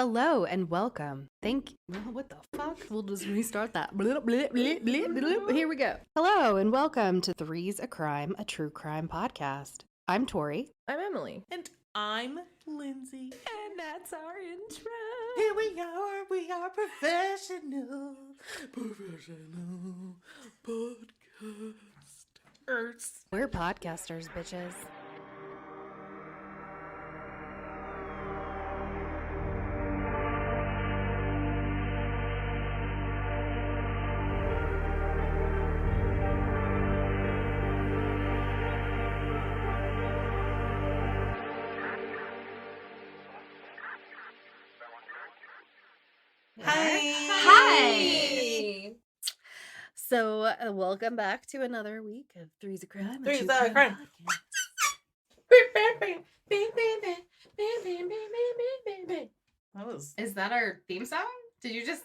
Hello and welcome. What the fuck? We'll just restart that. Blip, blip, blip, blip, blip. Here we go. Hello and welcome to Three's a Crime, a true crime podcast. I'm Tori. I'm Emily. And I'm Lindsay. And that's our intro. Here we are professional podcasters. We're podcasters, bitches. Hi. So, welcome back to another week of Three's a Crime, Three's true a Crime. podcast. Is that our theme song? Did you just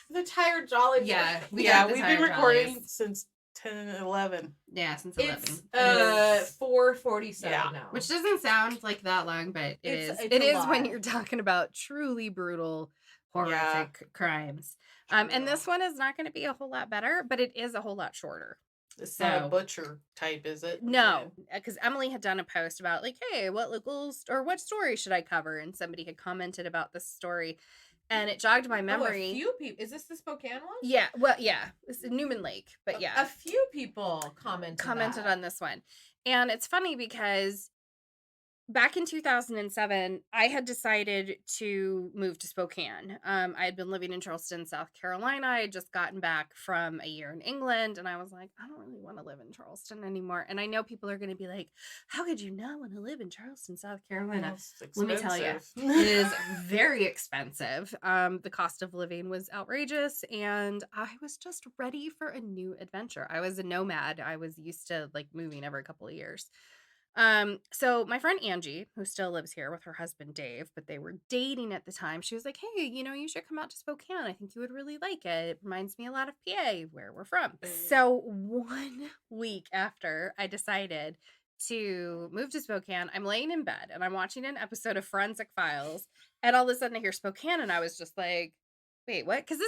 The tired jolly. Yeah, We've the been Tired recording Jollies. since 10 and 11. Yeah, since 11. It's 4:47 Yeah. now. Which doesn't sound like that long, but It's It a is lot. when you're talking about truly brutal, horrific crimes. And this one is not going to be a whole lot better, but it is a whole lot shorter. It's not So- a butcher type, is it? No, because Emily had done a post about like, hey, what what story should I cover? And somebody had commented about this story, and it jogged my memory. a few people. Is this the Spokane one? Yeah, well, yeah, it's Newman Lake, but yeah, A few people commented on this one. And it's funny because back in 2007, I had decided to move to Spokane. I had been living in Charleston, South Carolina. I had just gotten back from a year in England, and I was like, I don't really want to live in Charleston anymore. And I know people are going to be like, how could you not want to live in Charleston, South Carolina? Let me tell you, it is very expensive. The cost of living was outrageous, and I was just ready for a new adventure. I was a nomad. I was used to like moving every couple of years. So my friend Angie, who still lives here with her husband Dave, but they were dating at the time, she was like, hey, you should come out to Spokane. I think you would really like it. It reminds me a lot of PA, where we're from. So 1 week after I decided to move to Spokane, I'm laying in bed and I'm watching an episode of Forensic Files, and all of a sudden I hear Spokane, and I was just like, wait, what? Because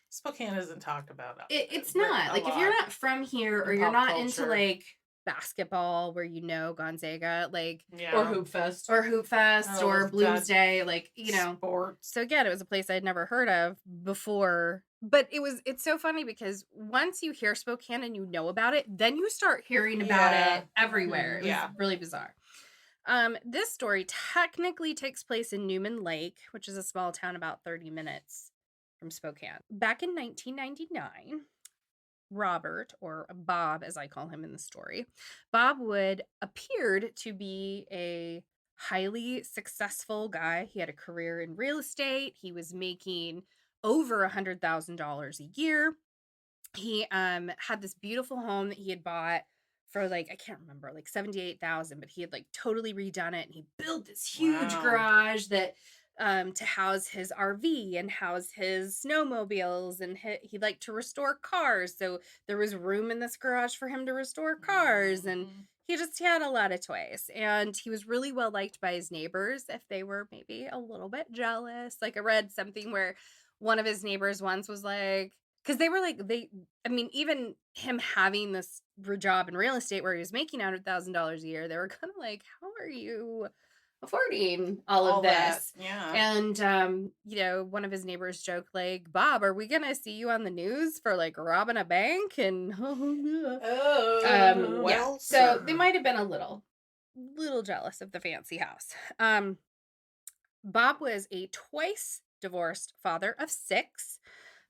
Spokane isn't talked about. it's not like if you're not from here or in you're pop not into culture. like basketball where Gonzaga, like Yeah. Or Hoop Fest. or Hoop Fest Oh, or God. Bloomsday, like Sports. So again, it was a place I'd never heard of before. But it's so funny because once you hear Spokane and you know about it, then you start hearing about Yeah. it everywhere. It was Yeah. really bizarre. This story technically takes place in Newman Lake, which is a small town about 30 minutes from Spokane. Back in 1999, Robert, or Bob as I call him in the story, Bob Wood appeared to be a highly successful guy. He had a career in real estate. He was making over $100,000 a year. He had this beautiful home that he had bought for like, I can't remember, like 78,000, but he had like totally redone it, and he built this huge Wow. garage that to house his RV and house his snowmobiles, and he liked to restore cars, so there was room in this garage for him to restore cars, and he had a lot of toys, and he was really well liked by his neighbors if they were maybe a little bit jealous. Like I read something where one of his neighbors once was like, because they were like, even him having this job in real estate where he was making $100,000 a year, they were kind of like, how are you affording all of this? That. Yeah. And one of his neighbors joked like, Bob, are we gonna see you on the news for like robbing a bank? And Well, so they might have been a little jealous of the fancy house. Bob was a twice divorced father of 6,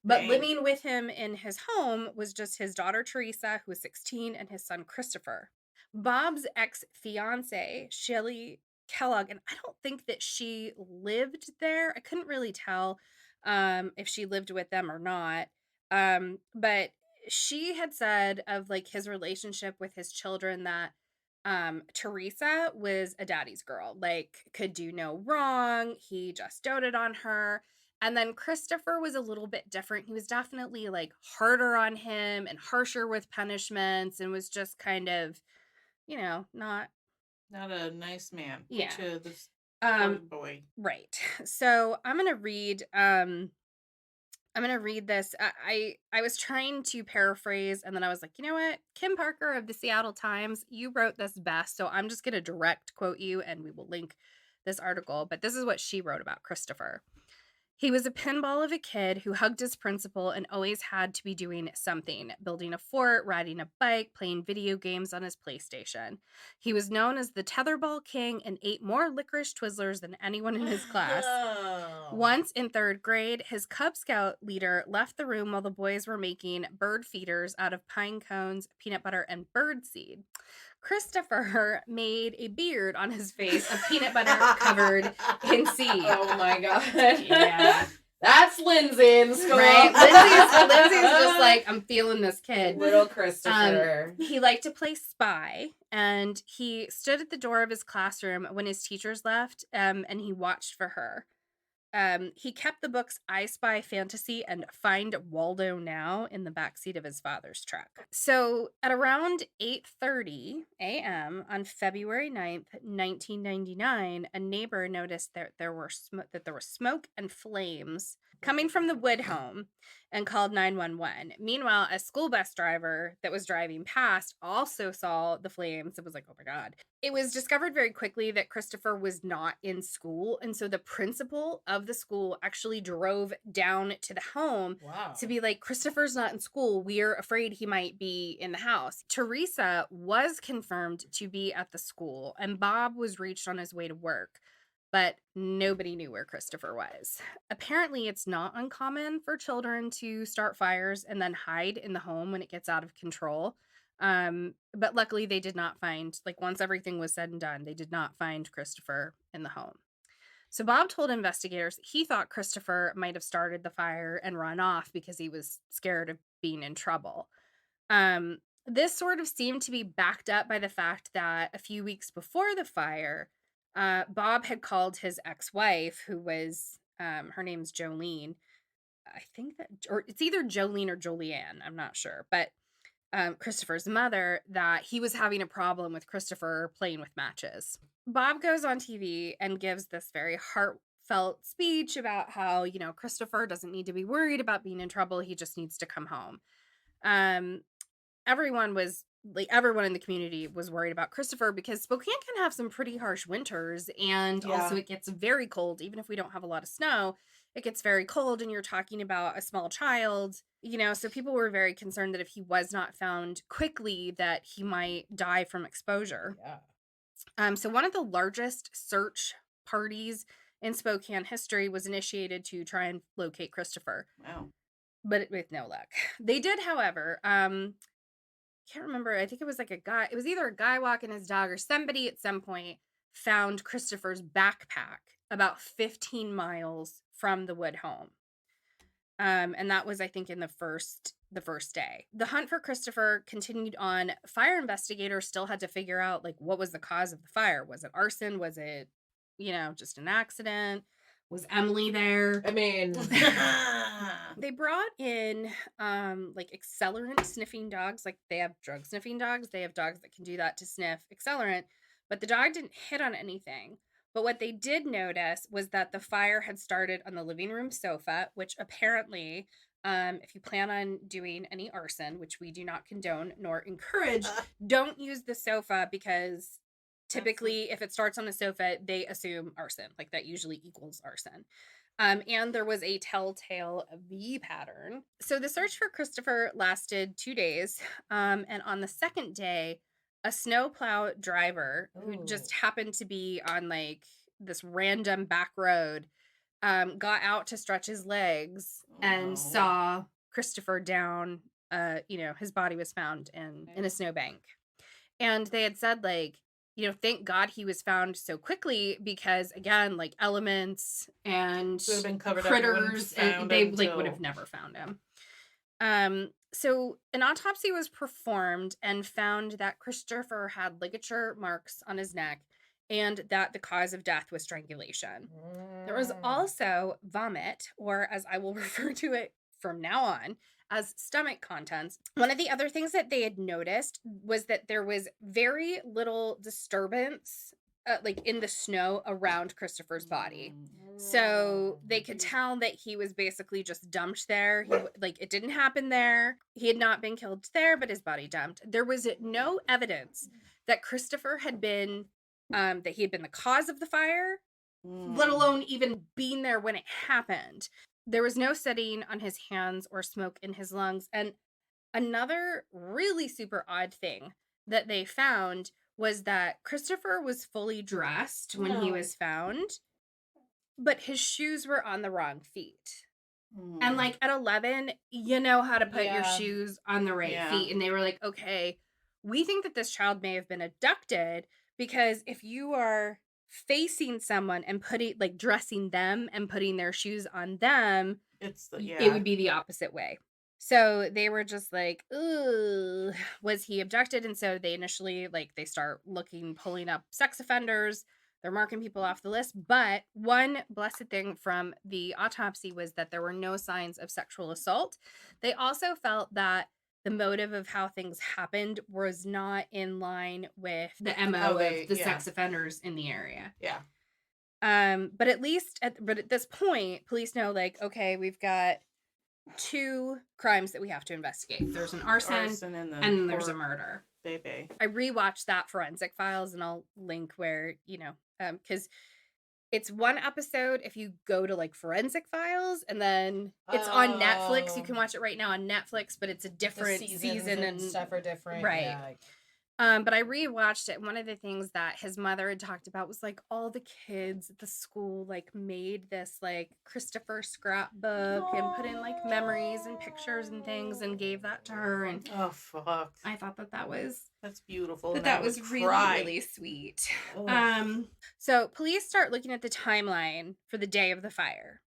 but Dang. living with him in his home was just his daughter Teresa, who was 16, and his son Christopher. Bob's ex-fiance, Shelley Kellogg, and I don't think that she lived there. I couldn't really tell if she lived with them or not. But she had said of like his relationship with his children that Teresa was a daddy's girl, like could do no wrong. He just doted on her. And then Christopher was a little bit different. He was definitely like harder on him and harsher with punishments, and was just kind of, not Not a nice man. Yeah. To this boy. Right. So I'm gonna read this. I was trying to paraphrase, and then I was like, you know what? Kim Parker of the Seattle Times, you wrote this best, so I'm just gonna direct quote you, and we will link this article. But this is what she wrote about Christopher. He was a pinball of a kid who hugged his principal and always had to be doing something, building a fort, riding a bike, playing video games on his PlayStation. He was known as the tetherball king and ate more licorice Twizzlers than anyone in his class. Oh. Once in 3rd grade, his Cub Scout leader left the room while the boys were making bird feeders out of pine cones, peanut butter, and birdseed. Christopher made a beard on his face of peanut butter covered in seed. Oh my god. Yeah. That's Lindsay in school. Right? Lindsay's just like, I'm feeling this kid. Little Christopher. He liked to play spy, and he stood at the door of his classroom when his teachers left, and he watched for her. He kept the books I Spy Fantasy and Find Waldo Now in the backseat of his father's truck. So at around 8:30 a.m. on February 9th, 1999, a neighbor noticed that there was smoke and flames coming from the Wood home and called 911. Meanwhile, a school bus driver that was driving past also saw the flames. It was like, oh my God. It was discovered very quickly that Christopher was not in school. And so the principal of the school actually drove down to the home to be like, Christopher's not in school. We're afraid he might be in the house. Teresa was confirmed to be at the school, and Bob was reached on his way to work, but nobody knew where Christopher was. Apparently, it's not uncommon for children to start fires and then hide in the home when it gets out of control. But luckily they did not find, like, once everything was said and done, they did not find Christopher in the home. So Bob told investigators he thought Christopher might have started the fire and run off because he was scared of being in trouble. This sort of seemed to be backed up by the fact that a few weeks before the fire, Bob had called his ex-wife, who was, her name's Jolene. I think that, or it's either Jolene or Julianne, I'm not sure, but Christopher's mother, that he was having a problem with Christopher playing with matches. Bob goes on TV and gives this very heartfelt speech about how, you know, Christopher doesn't need to be worried about being in trouble. He just needs to come home. Everyone in the community was worried about Christopher because Spokane can have some pretty harsh winters, and also it gets very cold. Even if we don't have a lot of snow, it gets very cold, and you're talking about a small child, you know, so people were very concerned that if he was not found quickly, that he might die from exposure. So one of the largest search parties in Spokane history was initiated to try and locate Christopher. Wow. But with no luck. They did, however, can't remember. I think it was like a guy. It was either a guy walking his dog or somebody at some point found Christopher's backpack about 15 miles from the Wood home. And that was, I think, in the first day. The hunt for Christopher continued on. Fire investigators still had to figure out, like, what was the cause of the fire? Was it arson? Was it, you know, just an accident? Was Emily there? I mean, they brought in like accelerant sniffing dogs. Like, they have drug sniffing dogs. They have dogs that can do that to sniff accelerant, but the dog didn't hit on anything. But what they did notice was that the fire had started on the living room sofa, which apparently, if you plan on doing any arson, which we do not condone nor encourage, don't use the sofa, because typically if it starts on a sofa, they assume arson. Like, that usually equals arson. And there was a telltale V pattern. So the search for Christopher lasted 2 days. And on the second day, a snowplow driver who just happened to be on, like, this random back road, got out to stretch his legs and saw Christopher down. You know, his body was found in a snowbank. And they had said, like, you know, thank God he was found so quickly, because, again, like, elements and critters, and they would have never found him. So an autopsy was performed and found that Christopher had ligature marks on his neck, and that the cause of death was strangulation. There was also vomit, or as I will refer to it from now on, as stomach contents. One of the other things that they had noticed was that there was very little disturbance like in the snow around Christopher's body. So they could tell that he was basically just dumped there. Like it didn't happen there. He had not been killed there, but his body dumped. There was no evidence that Christopher had been that he had been the cause of the fire, let alone even being there when it happened. There was no setting on his hands or smoke in his lungs. And another really super odd thing that they found was that Christopher was fully dressed when he was found, but his shoes were on the wrong feet. And like at 11, you know how to put your shoes on the right feet. And they were like, okay, we think that this child may have been abducted because if you are facing someone and dressing them and putting their shoes on them, it would be the opposite way. So they were just like, ooh, was he abducted? And so they initially, they start pulling up sex offenders. They're marking people off the list. But one blessed thing from the autopsy was that there were no signs of sexual assault. They also felt that the motive of how things happened was not in line with the MO of the sex offenders in the area. Yeah. But at this point, police know, okay, we've got 2 crimes that we have to investigate. There's an arson and there's a murder. Baby. I rewatched that Forensic Files, and I'll link where, because it's one episode if you go to Forensic Files, and then it's on Netflix. You can watch it right now on Netflix, but it's a different season and stuff are different. Right. Yeah. But I rewatched it. And one of the things that his mother had talked about was all the kids at the school made this Christopher scrapbook and put in memories and pictures and things and gave that to her. And oh fuck, I thought that's beautiful. That was really sweet. So police start looking at the timeline for the day of the fire.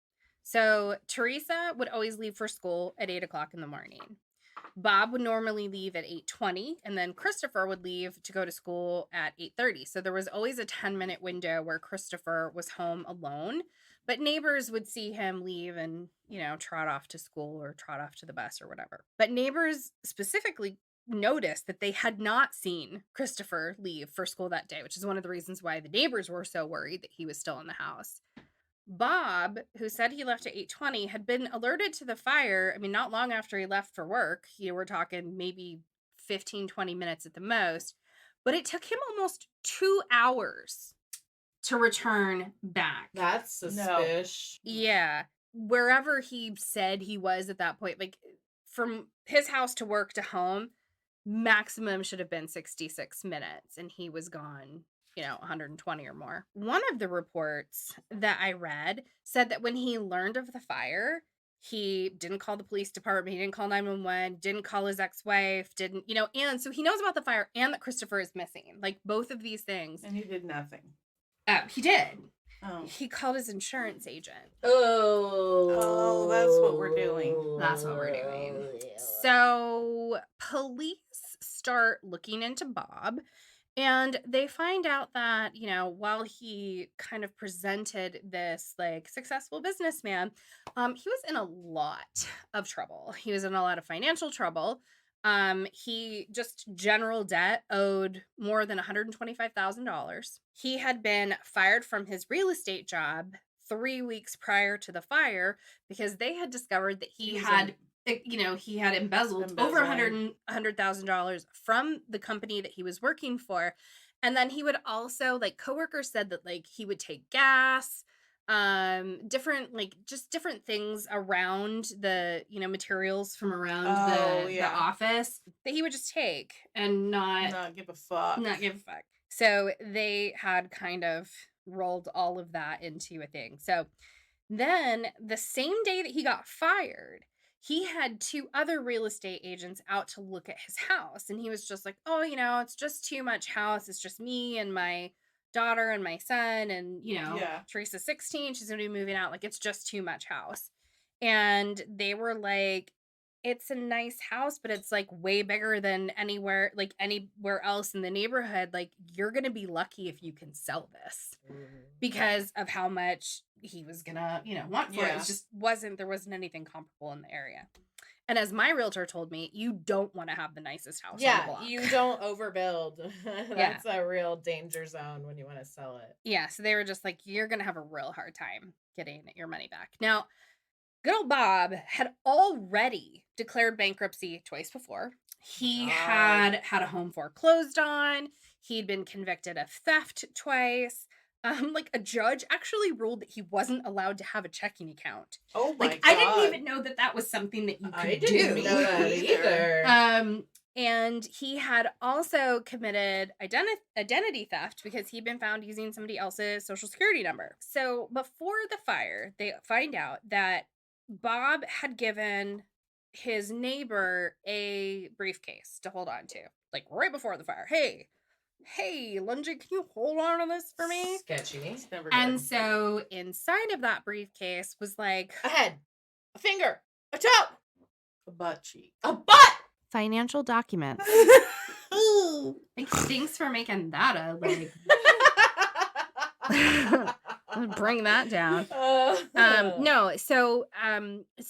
So Teresa would always leave for school at 8:00 in the morning. Bob would normally leave at 8:20, and then Christopher would leave to go to school at 8:30. So there was always a 10-minute window where Christopher was home alone, but neighbors would see him leave and, trot off to school or trot off to the bus or whatever. But neighbors specifically noticed that they had not seen Christopher leave for school that day, which is one of the reasons why the neighbors were so worried that he was still in the house. Bob, who said he left at 8:20, had been alerted to the fire. I mean, not long after he left for work. We're talking maybe 15, 20 minutes at the most. But it took him almost 2 hours to return back. That's suspicious. Yeah. Wherever he said he was at that point, from his house to work to home, maximum should have been 66 minutes. And he was gone 120 or more. One of the reports that I read said that when he learned of the fire, he didn't call the police department, he didn't call 911, didn't call his ex-wife, didn't, and so he knows about the fire and that Christopher is missing. Both of these things. And he did nothing. He did. Oh. He called his insurance agent. Oh, that's what we're doing. That's what we're doing. So police start looking into Bob. And they find out that, while he kind of presented this successful businessman, he was in a lot of trouble. He was in a lot of financial trouble. He just general debt owed more than $125,000. He had been fired from his real estate job 3 weeks prior to the fire because they had discovered that he had embezzled over $100,000 from the company that he was working for. And then he would also, coworkers said that, he would take gas, different things around the, materials from around the office that he would just take and not give a fuck. So they had kind of rolled all of that into a thing. So then the same day that he got fired, he had 2 other real estate agents out to look at his house. And he was just like, oh, it's just too much house. It's just me and my daughter and my son. And, Teresa's 16. She's going to be moving out. It's just too much house. And they were like, it's a nice house, but it's way bigger than anywhere else in the neighborhood. You're going to be lucky if you can sell this because of how much he was gonna, want for it. It just there wasn't anything comparable in the area. And as my realtor told me, you don't want to have the nicest house on the Yeah, block. you don't overbuild. Yeah. That's a real danger zone when you want to sell it. Yeah, so they were just like, you're going to have a real hard time getting your money back. Now, good old Bob had already declared bankruptcy twice before. He had a home foreclosed on. He'd been convicted of theft twice. Like a judge actually ruled that he wasn't allowed to have a checking account. Oh my Like God. I didn't even know that was something that you could I didn't know that either. And he had also committed identity theft because he'd been found using somebody else's social security number. So before the fire, they find out that Bob had given his neighbor a briefcase to hold on to, like right before the fire. Hey, Lindsey, can you hold on to this for me? Sketchy. And so inside of that briefcase was like a head, a finger, a toe, A butt cheek. a butt. financial documents. Like, thanks for making that a like. Bring that down. No, so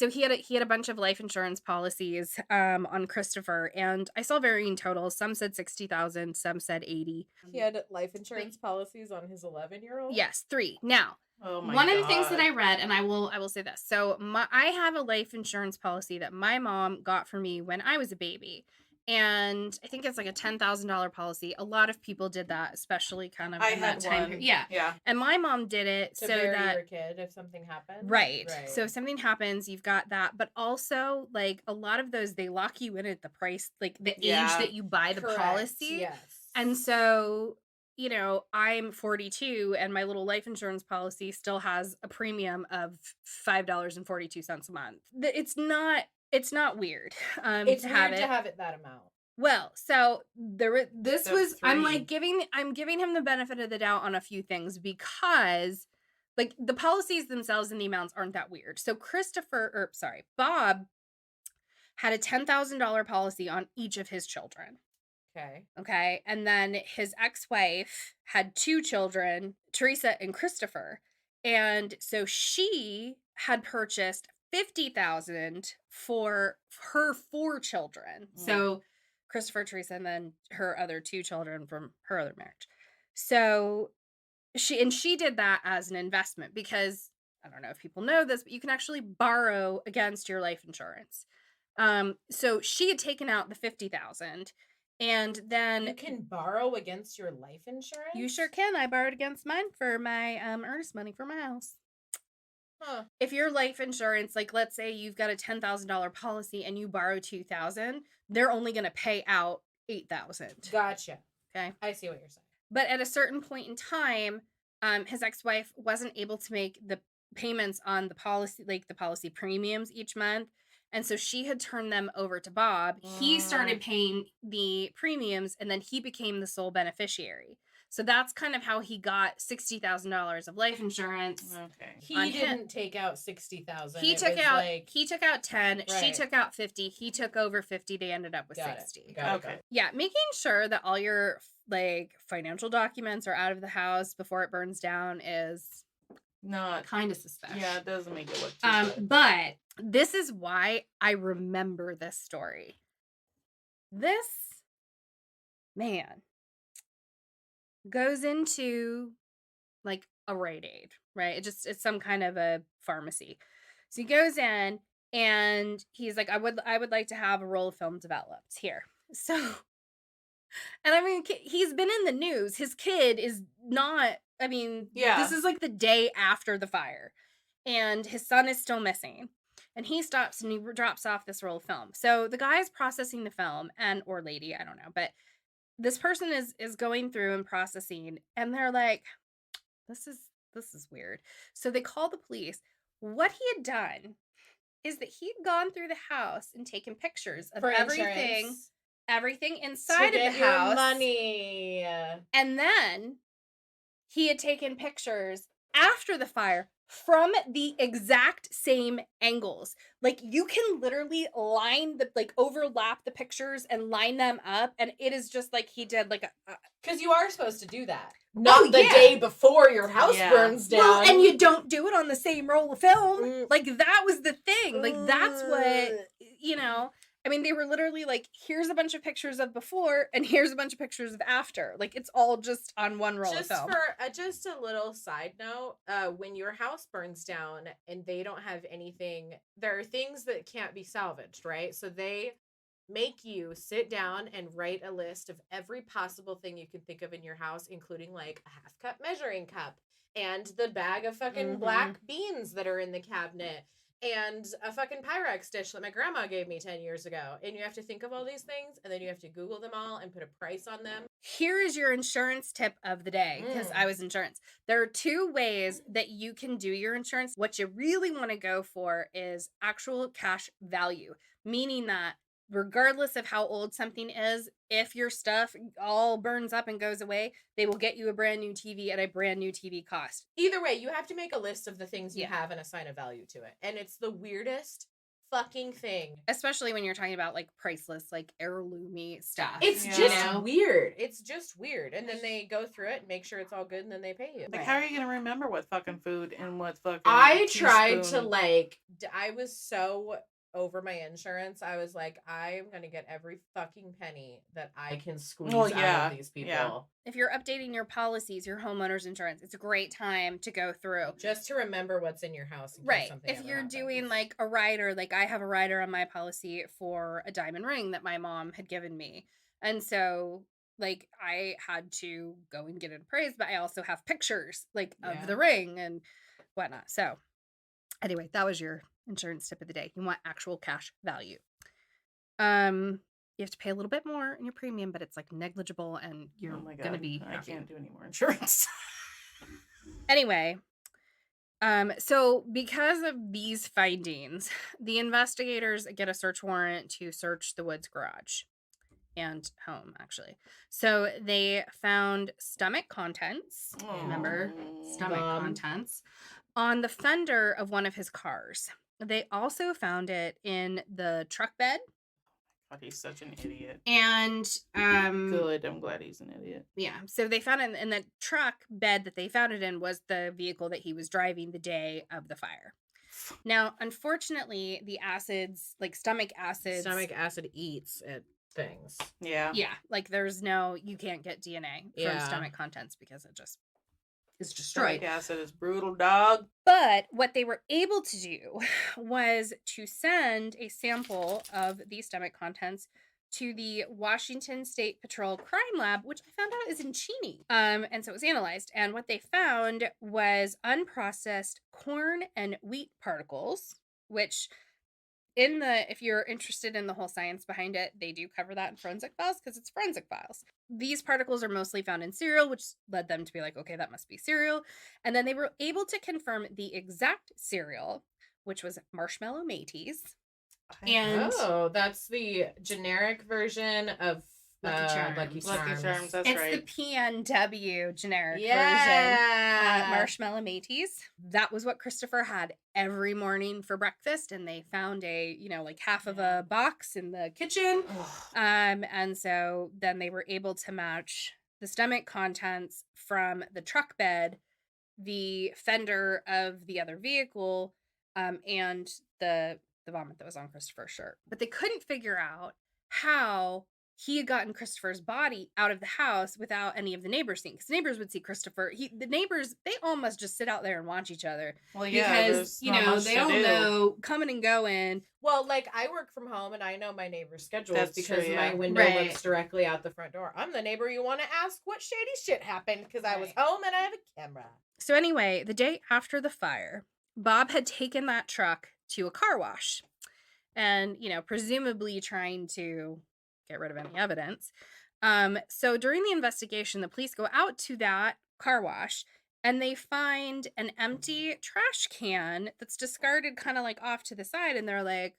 he had a bunch of life insurance policies on Christopher, and I saw varying totals. Some said 60,000, some said 80. He had life insurance policies on his 11-year-old. Yes, 3. Now, Oh my one God. of the things that I read, and I will say this. So I have a life insurance policy that my mom got for me when I was a baby. And I think it's like a $10,000 policy. A lot of people did that, especially kind of in that time period. Yeah. Yeah. And my mom did it To so bury that your kid if something happens. right. So if something happens, you've got that. But also, like, a lot of those, they lock you in at the price, like the age that you buy the policy. Yes. And so, you know, I'm 42 and my little life insurance policy still has a premium of $5.42 a month. It's not weird. It's to weird have to have it that amount. Well, so I'm 3. giving him the benefit of the doubt on a few things because like the policies themselves and the amounts aren't that weird. So Bob had a $10,000 policy on each of his children. Okay. And then his ex-wife had 2 children, Teresa and Christopher. And so she had purchased $50,000 for her 4 children. So Christopher, Teresa, and then her other 2 children from her other marriage. So she did that as an investment because I don't know if people know this, but you can actually borrow against your life insurance. So she had taken out the $50,000, and then you can borrow against your life insurance. You sure can. I borrowed against mine for my earnest money for my house. Huh. If your life insurance, like let's say you've got a $10,000 policy and you borrow $2,000, they're only going to pay out $8,000. Gotcha. Okay. I see what you're saying. But at a certain point in time, his ex-wife wasn't able to make the payments on the policy, like the policy premiums each month. And so she had turned them over to Bob. He started paying the premiums and then he became the sole beneficiary. So that's kind of how he got $60,000 of life insurance. Okay. He didn't take out 60,000. He took out 10. Right. She took out 50. He took over 50. They ended up with 60. Got it. Yeah, making sure that all your like financial documents are out of the house before it burns down is not kind of suspicious. Yeah, it doesn't make it look too good. But this is why I remember this story. This man goes into like a Rite Aid, right? It's some kind of a pharmacy. So he goes in and he's like, I would like to have a roll of film developed here. So, and I mean, he's been in the news. His kid is not, I mean, this is like the day after the fire and his son is still missing. And he stops and he drops off this roll of film. So the guy's processing the film or lady, I don't know, but this person is going through and processing and they're like, this is weird. So they call the police. What he had done is that he'd gone through the house and taken pictures of everything inside of the house. Money. And then he had taken pictures after the fire from the exact same angles. Like, you can literally overlap the pictures and line them up, and it is just like he did like a Because you are supposed to do that. Not the yeah. day before your house burns down. Well, and you don't do it on the same roll of film. Mm. Like, that was the thing. Like, that's what, I mean, they were literally like, here's a bunch of pictures of before, and here's a bunch of pictures of after. Like, it's all just on one roll of film. Just a little side note, when your house burns down and they don't have anything, there are things that can't be salvaged, right? So they make you sit down and write a list of every possible thing you can think of in your house, including like a half cup measuring cup and the bag of fucking black beans that are in the cabinet and a fucking Pyrex dish that my grandma gave me 10 years ago. And you have to think of all these things, and then you have to Google them all and put a price on them. Here is your insurance tip of the day, because I was insurance. There are 2 ways that you can do your insurance. What you really want to go for is actual cash value, meaning that regardless of how old something is, if your stuff all burns up and goes away, they will get you a brand new TV at a brand new TV cost. Either way, you have to make a list of the things you have and assign a value to it. And it's the weirdest fucking thing. Especially when you're talking about like priceless, like heirloomy stuff. It's just weird. It's just weird. And then they go through it and make sure it's all good, and then they pay you. Like, how are you going to remember what fucking food and what fucking I tried teaspoon? to I was so over my insurance. I was like, I'm gonna get every fucking penny that I can squeeze out of these people. Yeah. If you're updating your policies, your homeowner's insurance, it's a great time to go through. Just to remember what's in your house. Right. If you're doing like a rider, like I have a rider on my policy for a diamond ring that my mom had given me. And so like I had to go and get it appraised, but I also have pictures like of the ring and whatnot. So anyway, that was your insurance tip of the day. You want actual cash value. You have to pay a little bit more in your premium, but it's like negligible, and you're gonna be happy. I can't do any more insurance. Anyway, so because of these findings, the investigators get a search warrant to search the Woods garage and home, actually. So they found stomach contents. Remember, stomach contents on the fender of one of his cars. They also found it in the truck bed. God, he's such an idiot. And good. I'm glad he's an idiot. Yeah. So they found it in the truck bed that they found it in was the vehicle that he was driving the day of the fire. Now, unfortunately, the acids, like stomach acid eats at things. Yeah. Yeah. Like you can't get DNA from stomach contents because it just is destroyed. Stomach acid is brutal, dog. But what they were able to do was to send a sample of the stomach contents to the Washington State Patrol Crime Lab, which I found out is in Cheney. And so it was analyzed. And what they found was unprocessed corn and wheat particles, which if you're interested in the whole science behind it, they do cover that in Forensic Files because it's Forensic Files. These particles are mostly found in cereal, which led them to be like, okay, that must be cereal. And then they were able to confirm the exact cereal, which was Marshmallow Mateys. And that's the generic version of Lucky Charms. That's it's right. the PNW generic version. Marshmallow Mateys. That was what Christopher had every morning for breakfast, and they found like half of a box in the kitchen. And so then they were able to match the stomach contents from the truck bed, the fender of the other vehicle, and the vomit that was on Christopher's shirt. But they couldn't figure out how he had gotten Christopher's body out of the house without any of the neighbors seeing. Because neighbors would see Christopher. The neighbors, they all must just sit out there and watch each other. Well, yeah, because they all know coming and going. Well, like I work from home and I know my neighbor's schedules. That's because true, my window looks directly out the front door. I'm the neighbor you want to ask what shady shit happened because I was home and I have a camera. So anyway, the day after the fire, Bob had taken that truck to a car wash and, presumably trying to get rid of any evidence. So during the investigation, the police go out to that car wash and they find an empty trash can that's discarded kind of like off to the side. And they're like,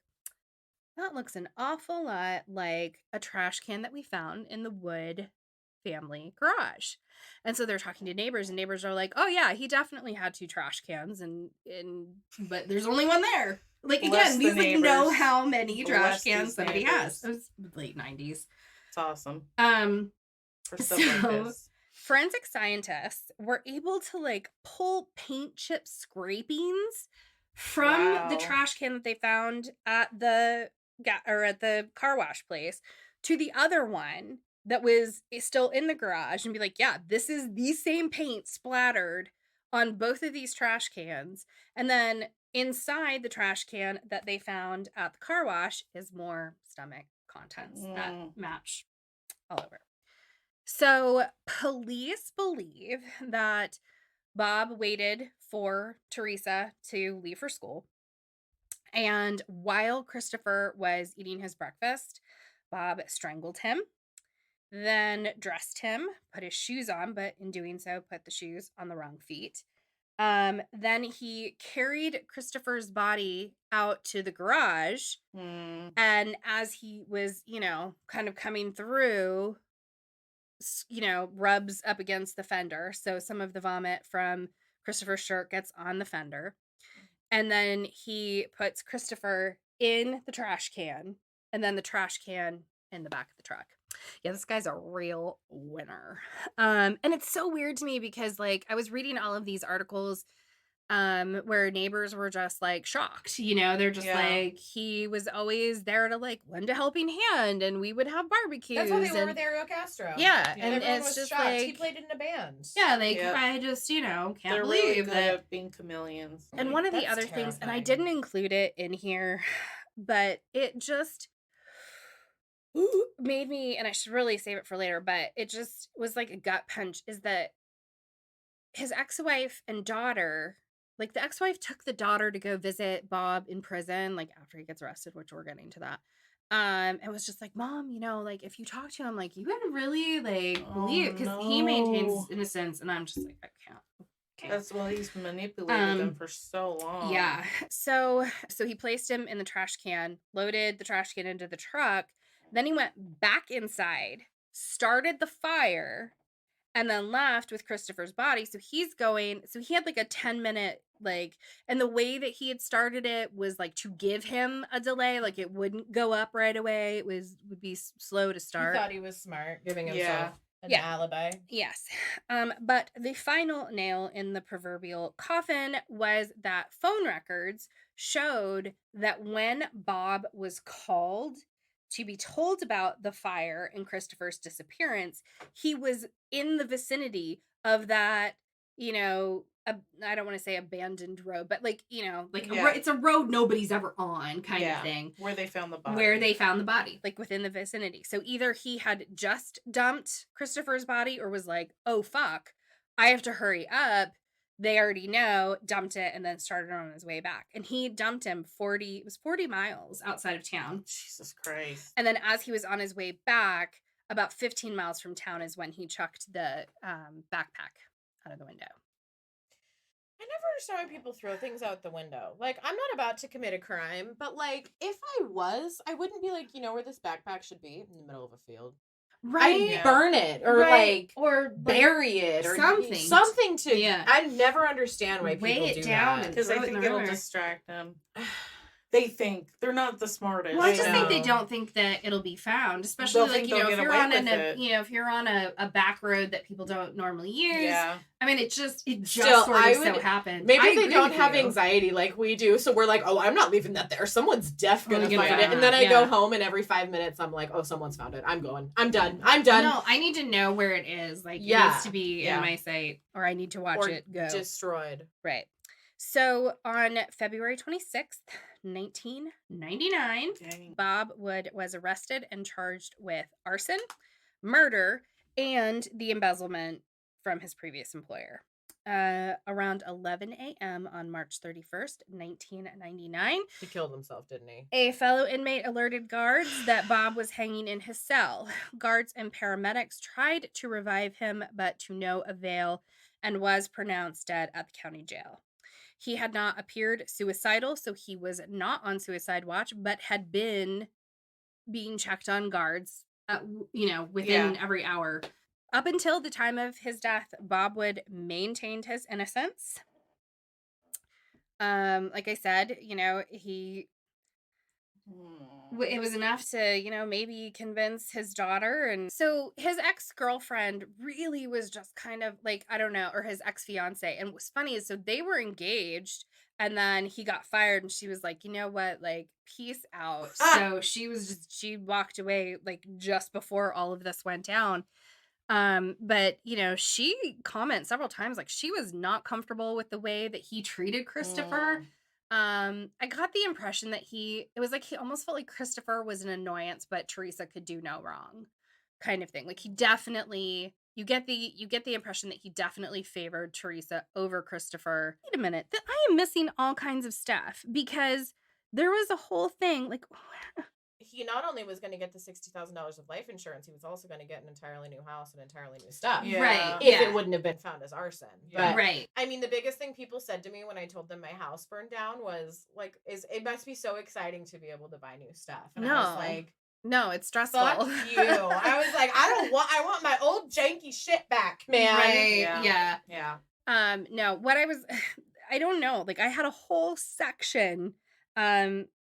that looks an awful lot like a trash can that we found in the wood family garage. And so they're talking to neighbors, and neighbors are like, oh yeah, he definitely had 2 trash cans, and but there's only one there. Like, Bless again, the these like know neighbors. how many trash Bless cans these somebody neighbors. has. It was late 90s. It's awesome. For stuff like So this. forensic scientists were able to like pull paint chip scrapings from the Wow. trash can that they found at the at the car wash place to the other one that was still in the garage, and be like, yeah, this is the same paint splattered on both of these trash cans. And then inside the trash can that they found at the car wash is more stomach contents that match all over. So police believe that Bob waited for Teresa to leave for school. And while Christopher was eating his breakfast, Bob strangled him, then dressed him, put his shoes on, but in doing so, put the shoes on the wrong feet. Then he carried Christopher's body out to the garage. And as he was, kind of coming through, rubs up against the fender. So some of the vomit from Christopher's shirt gets on the fender. And then he puts Christopher in the trash can, and then the trash can in the back of the truck. Yeah, this guy's a real winner. And it's so weird to me because, like, I was reading all of these articles where neighbors were just like shocked, they're just like, he was always there to like lend a helping hand, and we would have barbecues. That's why they were with Ariel Castro. Yeah, and everyone it's was just shocked. like, He played in a band. Yeah, like I just can't They're believe really good that. at being chameleons. And one of the That's other things, and I terrifying. didn't include it in here, but it just made me, and I should really save it for later, but it just was like a gut punch, is that his ex-wife and daughter, like the ex-wife took the daughter to go visit Bob in prison, like after he gets arrested, which we're getting to that. And was just like, Mom, like if you talk to him, like you gotta really like believe, because he maintains innocence, and I'm just like, I can't. That's why he's manipulated them for so long. Yeah. So he placed him in the trash can, loaded the trash can into the truck, then he went back inside, started the fire, and then left with Christopher's body. So he had like a 10-minute, like, and the way that he had started it was like to give him a delay, like it wouldn't go up right away. It would be slow to start. He thought he was smart, giving himself an alibi. Yes. But the final nail in the proverbial coffin was that phone records showed that when Bob was called to be told about the fire and Christopher's disappearance, he was in the vicinity of that, I don't want to say abandoned road, but like, it's a road nobody's ever on kind of thing. Where they found the body. Like within the vicinity. So either he had just dumped Christopher's body, or was like, oh, fuck, I have to hurry up. They already know, dumped it, and then started on his way back. And he dumped him 40 miles outside of town. Jesus Christ. And then as he was on his way back, about 15 miles from town is when he chucked the backpack out of the window. I never understand why people throw things out the window. Like, I'm not about to commit a crime, but like, if I was, I wouldn't be like, where this backpack should be? In the middle of a field. Right. I'd burn it, or bury it, or something to. Yeah. I never understand why people do that. Because they think it'll distract them. They think they're not the smartest. Well, I just think they don't think that it'll be found, especially like if you're on a back road that people don't normally use. Yeah. I mean, it just so happened. Maybe they don't have anxiety like we do, so we're like, oh, I'm not leaving that there. Someone's gonna find it, and then I go home, and every 5 minutes I'm like, oh, someone's found it. I'm going. I'm done. No, I need to know where it is. Like, it needs to be in my sight, or I need to watch it go destroyed. Right. So on February 26th, 1999, Bob Wood was arrested and charged with arson, murder, and the embezzlement from his previous employer. Around 11 a.m. on March 31st, 1999. He killed himself, didn't he? A fellow inmate alerted guards that Bob was hanging in his cell. Guards and paramedics tried to revive him, but to no avail, and was pronounced dead at the county jail. He had not appeared suicidal, so he was not on suicide watch, but had been being checked on guards, within every hour Up until the time of his death, Bob Wood maintained his innocence. Like I said, it was enough to, maybe convince his daughter. And so his ex-girlfriend really was just kind of like, I don't know, or his ex-fiance. And what's funny is, so they were engaged and then he got fired and she was like, you know what, like, peace out. So she walked away like just before all of this went down. But she comments several times like she was not comfortable with the way that he treated Christopher. I got the impression that it was like he almost felt like Christopher was an annoyance, but Teresa could do no wrong, kind of thing. Like he definitely, you get the impression that he definitely favored Teresa over Christopher. Wait a minute, I am missing all kinds of stuff because there was a whole thing like he not only was going to get the $60,000 of life insurance, he was also going to get an entirely new house and entirely new stuff. Yeah. Right. If it wouldn't have been found as arson. Yeah. But, right. I mean, the biggest thing people said to me when I told them my house burned down was like, it must be so exciting to be able to buy new stuff. And I was like, no, it's stressful. fuck you. I was like, I want my old janky shit back, man. Right. Yeah. No, I don't know. Like I had a whole section,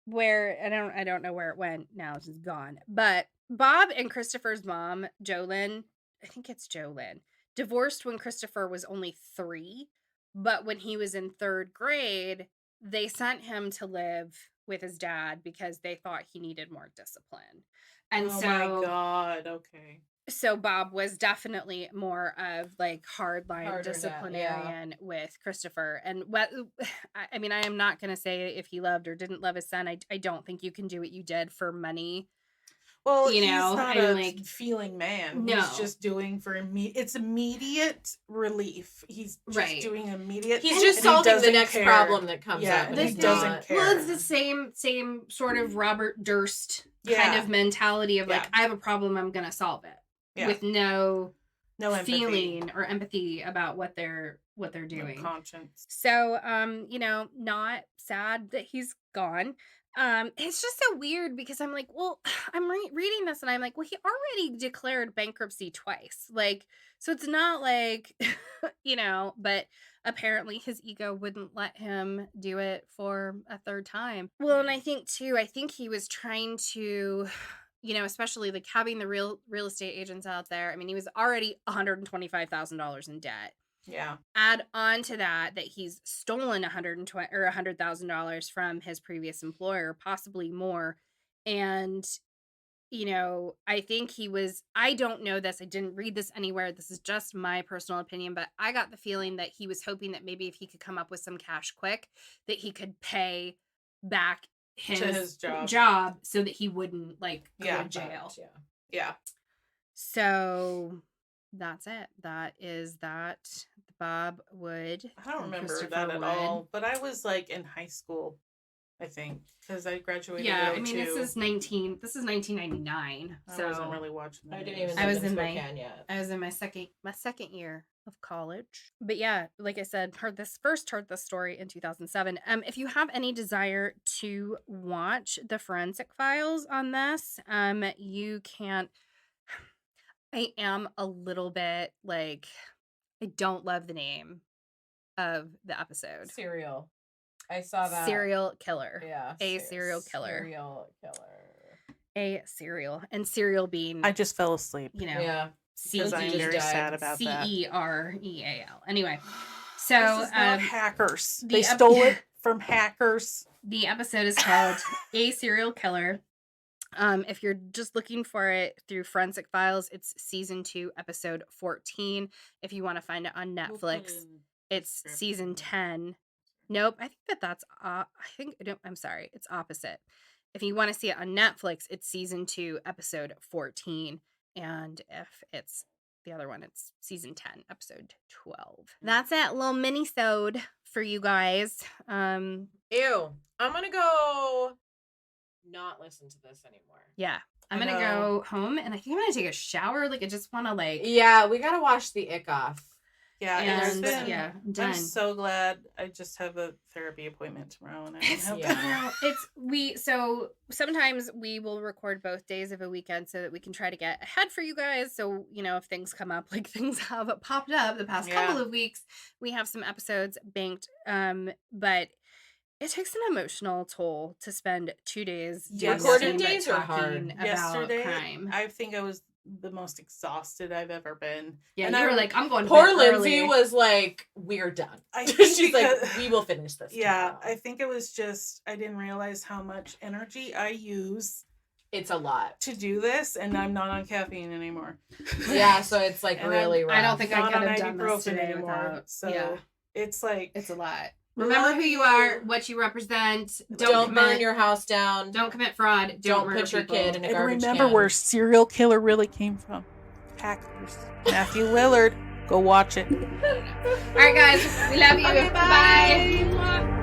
where I don't know where it went now. It's just gone. But Bob and Christopher's mom, Jolyn, I think it's Jolyn, divorced when Christopher was only 3. But when he was in 3rd grade, they sent him to live with his dad because they thought he needed more discipline. And oh so, my God. Okay. so Bob was definitely more of like hardline Harder disciplinarian with Christopher. And what I mean, I am not going to say if he loved or didn't love his son. I don't think you can do what you did for money. Well, You he's know, not and, a like, feeling man. no. He's just doing for it's immediate relief. He's just Right. doing immediate. He's and just he solving the doesn't next care. problem that comes Yeah, up. and and he he's doesn't not- care. Well, it's the same sort of Robert Durst kind of mentality of like, Yeah. I have a problem, I'm going to solve it. Yeah. With no empathy. feeling or empathy about what they're doing. No conscience. So, not sad that he's gone. It's just so weird because I'm like, well, I'm reading this and I'm like, well, he already declared bankruptcy twice. Like, so it's not like, but apparently his ego wouldn't let him do it for a 3rd time. Well, and I think he was trying to, especially like having the real estate agents out there. I mean, he was already $125,000 in debt. Yeah. Add on to that he's stolen $100,000 from his previous employer, possibly more. And, I think I don't know this. I didn't read this anywhere. This is just my personal opinion, but I got the feeling that he was hoping that maybe if he could come up with some cash quick, that he could pay back his job so that he wouldn't like go to jail. Yeah. So that's it. That is that. Bob Wood. I don't and remember Christopher that at Wood. all, but I was like in high school, I think, because I graduated. Yeah, in I mean, 02. this is 1999. I wasn't really watching. I the didn't news. even I live was in in Spokane yet. I was in my second year of college. But yeah, like I said, heard this story in 2007. If you have any desire to watch the forensic files on this, you can. I am a little bit like, I don't love the name of the episode. Serial. I saw that. Serial killer. Yeah. A serial killer. Serial killer. A serial. And serial being, I just fell asleep. Yeah. Because I am very sad about that. Cereal. Anyway, so This is not hackers. the They stole it from hackers. the episode is called A Serial Killer. If you're just looking for it through Forensic Files, it's season 2, episode 14. If you want to find it on Netflix, it's season 10. Nope, I think that's I'm sorry, it's opposite. If you want to see it on Netflix, it's season 2, episode 14. And if it's the other one, it's season 10, episode 12. That's it, little mini-sode for you guys. Ew. I'm gonna go not listen to this anymore. Yeah. I'm going to go home and I think I'm going to take a shower. Like, I just want to Yeah, we gotta wash the ick off. Yeah, And it's been, yeah, done. I'm so glad. I just have a therapy appointment tomorrow, and I don't have Yeah. So sometimes we will record both days of a weekend so that we can try to get ahead for you guys. So, if things come up, like things have popped up the past couple of weeks, we have some episodes banked. But it takes an emotional toll to spend 2 days doing Recording nothing but days are hard. talking about Yesterday, crime. I think I was the most exhausted I've ever been. Yeah, and you were like, I'm going to Poor bed Lindsay early. was like, we're done. I think She's like, because- we will finish this. Yeah, tomorrow. I think it was just I didn't realize how much energy I use It's a lot. to do this, and I'm not on caffeine anymore. Yeah, so it's like And really rough. I don't think I Not could on have done this ibuprofen today anymore. without. So Yeah, it's like it's a lot. Remember who you are, what you represent. Don't burn commit, your house down. Don't commit fraud. Don't murder put your people. kid in a and garbage remember can. where serial killer really came from. Packers. Matthew Lillard. Go watch it. All right, guys. We love you. Okay, bye. Bye.